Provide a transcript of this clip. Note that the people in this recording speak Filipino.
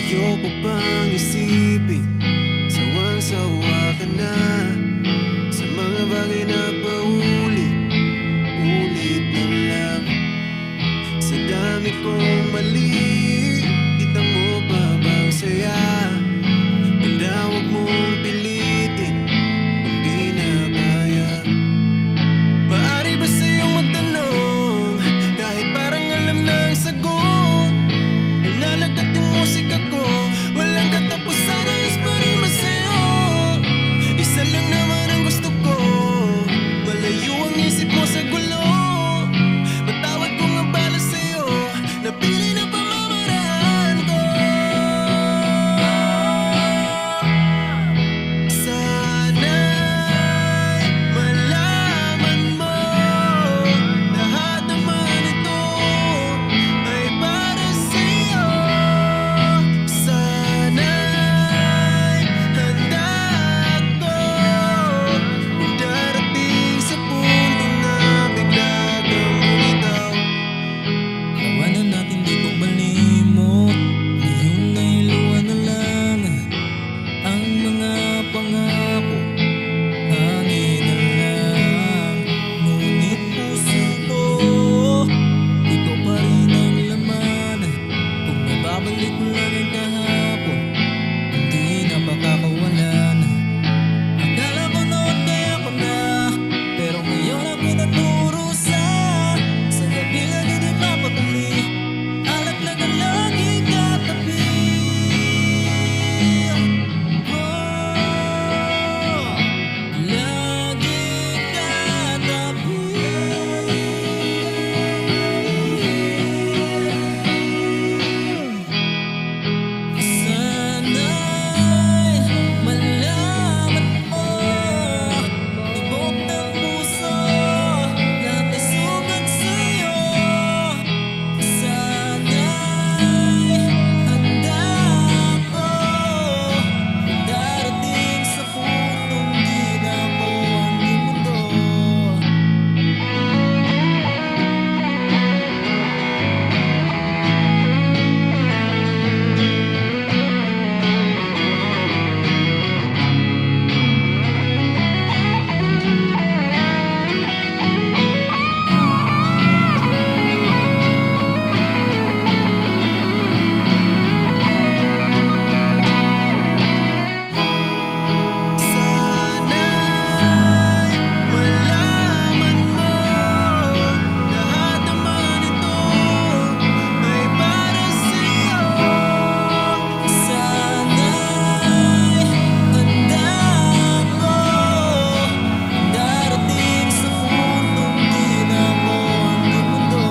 Ayoko pang isipin, sawang-sawa ka na sa mga bagay na paulit-ulit na lang. Sa dami kong mali, kita mo pa bang saya? Handa huwag mong pilitin kung di na kaya. Maaari ba sa'yong magtanong kahit parang alam na ang sagot? Nalagkat yung musika ko, walang katapusan, ayos pa rin masaya. Isa lang naman ang gusto ko, malayo ang isip mo sa gulo. Patawad ko nga pala sa'yo, napili na pamamaraan ko. Sana'y malaman mo, lahat naman ito ay para sa'yo. Sana'y handa ako kung darating sa punto na bigla kang bumitaw. Tawanan natin di ko malimot, ngayon ay luha na lang ang mga pangako, hangin na lang. Ngunit puso ko, ikaw pa rin ang laman. Kung nababalik mo lang ang kahapon, hindi na makakawalan. Akala ko noon kaya ko na, pero ngayon ang pinaturusa. Sa gabi lang hindi mapakali, alat lang ang laging katabi. Laging katabi. Sana'y malaman mo, tibok ng puso, lahat ay sugat sa'yo. Sana'y handa ako kung darating sa puntong di na ako ang mundo. Sana'y malaman mo, lahat naman ito ay para sa'yo. Sana'y handa ako kung darating sa puntong di na ako ang mundo.